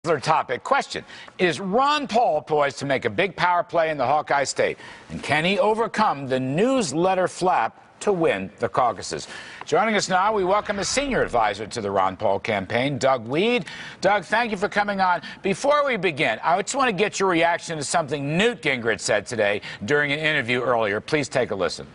Another topic. Question: is Ron Paul poised to make a big power play in the Hawkeye state? And can he overcome the newsletter flap to win the caucuses? Joining us now, we welcome a senior advisor to the Ron Paul campaign, Doug Wead. Doug, thank you for coming on. Before we begin, I just want to get your reaction to something Newt Gingrich said today during an interview earlier. Please take a listen.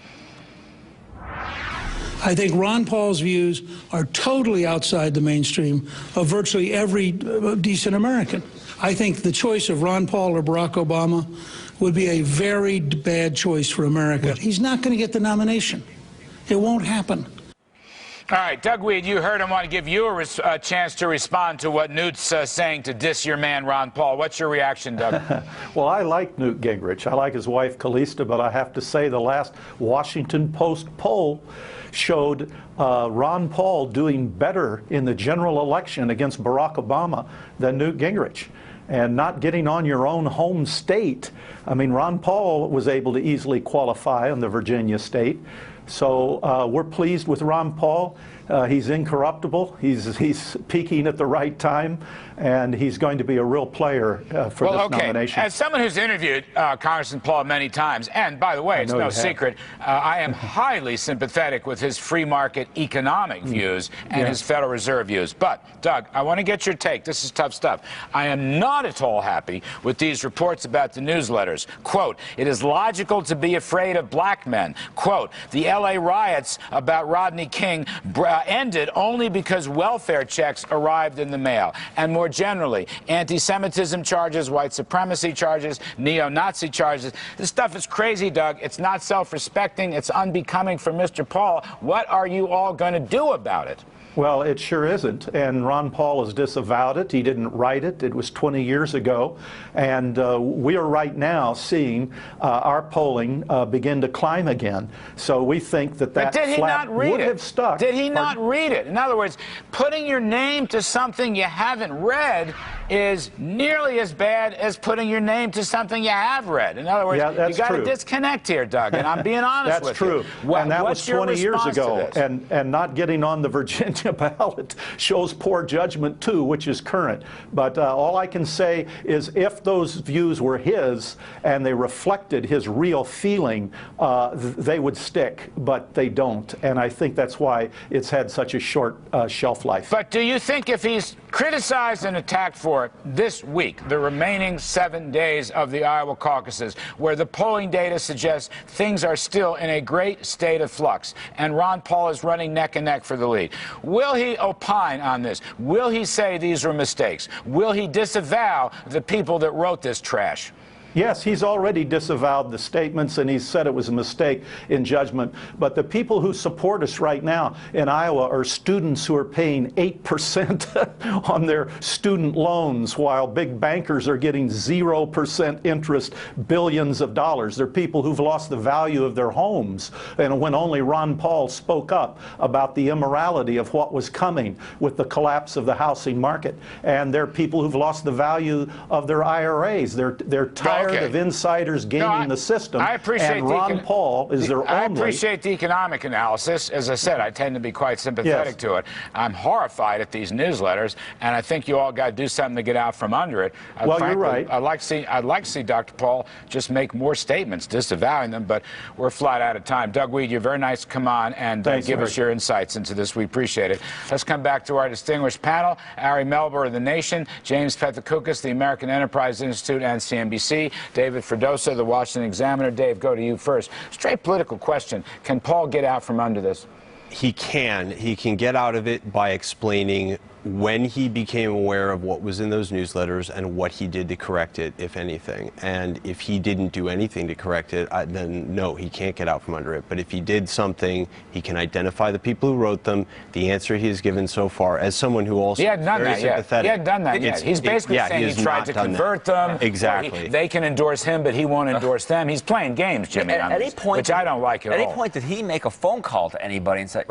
I think Ron Paul's views are totally outside the mainstream of virtually every decent American. I think the choice of Ron Paul or Barack Obama would be a very bad choice for America. He's not going to get the nomination. It won't happen. All right, Doug Wead, you heard him. I want to give you a chance to respond to what Newt's saying to diss your man, Ron Paul. What's your reaction, Doug? Well, I like Newt Gingrich. I like his wife, Calista, but I have to say the last Washington Post poll showed Ron Paul doing better in the general election against Barack Obama than Newt Gingrich. And not getting on your own home state. I mean, Ron Paul was able to easily qualify on the Virginia state. So we're pleased with Ron Paul. He's incorruptible. He's peaking at the right time, and he's going to be a real player for this nomination. As someone who's interviewed Congressman Paul many times, and by the way, it's no secret, I am highly sympathetic with his free market economic views and his Federal Reserve views. But, Doug, I want to get your take. This is tough stuff. I am not at all happy with these reports about the newsletters. Quote, it is logical to be afraid of black men. Quote, the L.A. riots about Rodney King ended only because welfare checks arrived in the mail. And more generally, anti-Semitism charges, white supremacy charges, neo-Nazi charges. This stuff is crazy, Doug. It's not self-respecting. It's unbecoming for Mr. Paul. What are you all going to do about it? Well, it sure isn't, and Ron Paul has disavowed it. He didn't write it. It was 20 years ago, and we are right now seeing our polling begin to climb again. So we think that flap would have stuck. Did he not read it? In other words, putting your name to something you haven't read is nearly as bad as putting your name to something you have read. In other words, you got to disconnect here, Doug, and I'm being honest with you. That's true, and that was 20 years ago, and not getting on the Virginia ballot shows poor judgment too, which is current. But all I can say is if those views were his and they reflected his real feeling, they would stick, but they don't. And I think that's why it's had such a short shelf life. But do you think if he's criticized and attacked for it this week, the remaining 7 days of the Iowa caucuses, where the polling data suggests things are still in a great state of flux, and Ron Paul is running neck and neck for the lead, will he opine on this? Will he say these were mistakes? Will he disavow the people that wrote this trash? Yes, he's already disavowed the statements, and he's said it was a mistake in judgment. But the people who support us right now in Iowa are students who are paying 8% on their student loans, while big bankers are getting 0% interest, billions of dollars. They're people who've lost the value of their homes. And when only Ron Paul spoke up about the immorality of what was coming with the collapse of the housing market. And they're people who've lost the value of their IRAs. They're tired of insiders gaming the system. I appreciate and Ron Paul is their only. I appreciate the economic analysis. As I said, I tend to be quite sympathetic to it. I'm horrified at these newsletters, and I think you all got to do something to get out from under it. Well, frankly, you're right. I'd like to see Dr. Paul just make more statements disavowing them, but we're flat out of time. Doug Wead, you're very nice to come on and give us your insights into this. We appreciate it. Let's come back to our distinguished panel. Ari Melber of The Nation, James Pethokoukis, the American Enterprise Institute and CNBC, David Fredosa, the Washington Examiner. Dave, go to you first. Straight political question. Can Paul get out from under this? He can. He can get out of it by explaining when he became aware of what was in those newsletters and what he did to correct it, if anything. And if he didn't do anything to correct it, then no, he can't get out from under it. But if he did something, he can identify the people who wrote them. The answer he has given so far, as someone who also he hadn't done that yet. He hadn't done that yet. He's basically saying he tried to convert them. Exactly. They can endorse him, but he won't endorse them. He's playing games, Jimmy, on this, which I don't like at all. At any point did he make a phone call to anybody and say,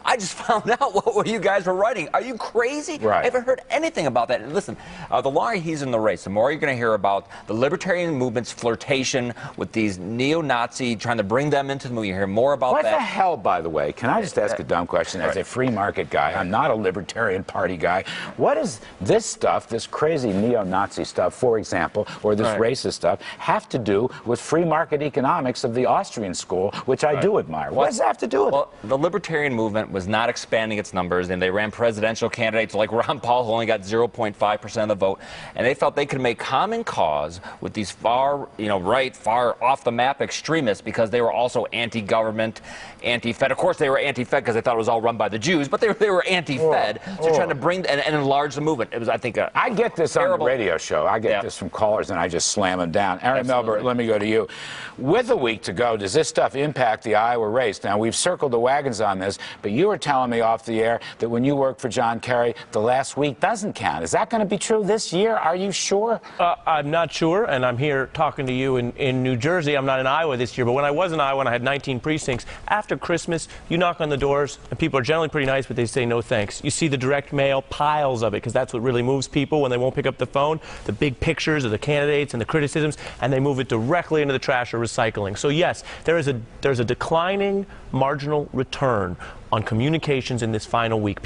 I just found out what you guys were writing. Are you crazy? crazy? Right. I haven't heard anything about that. And listen, the longer he's in the race, the more you're going to hear about the libertarian movement's flirtation with these neo-Nazi, trying to bring them into the movement. You hear more about what that. What the hell, by the way? Can I just ask a dumb question? As a free market guy, I'm not a Libertarian Party guy. What does this stuff, this crazy neo-Nazi stuff, for example, or this racist stuff, have to do with free market economics of the Austrian school, which I do admire? What does that have to do with it? Well, the libertarian movement was not expanding its numbers, and they ran presidential candidates like Ron Paul, who only got 0.5% of the vote, and they felt they could make common cause with these far, right, far off the map extremists because they were also anti-government, anti-Fed. Of course, they were anti-Fed because they thought it was all run by the Jews, but they were anti-Fed. So trying to bring and enlarge the movement. It was, I think, I get this on the radio show. I get this from callers, and I just slam them down. Aaron Melbert, let me go to you. With a week to go, does this stuff impact the Iowa race? Now, we've circled the wagons on this, but you were telling me off the air that when you worked for John Kerry, the last week doesn't count. Is that going to be true this year? Are you sure? I'm not sure, and I'm here talking to you in New Jersey. I'm not in Iowa this year, but when I was in Iowa and I had 19 precincts, after Christmas, you knock on the doors, and people are generally pretty nice, but they say no thanks. You see the direct mail, piles of it, because that's what really moves people when they won't pick up the phone, the big pictures of the candidates and the criticisms, and they move it directly into the trash or recycling. So yes, there's a declining marginal return on communications in this final week.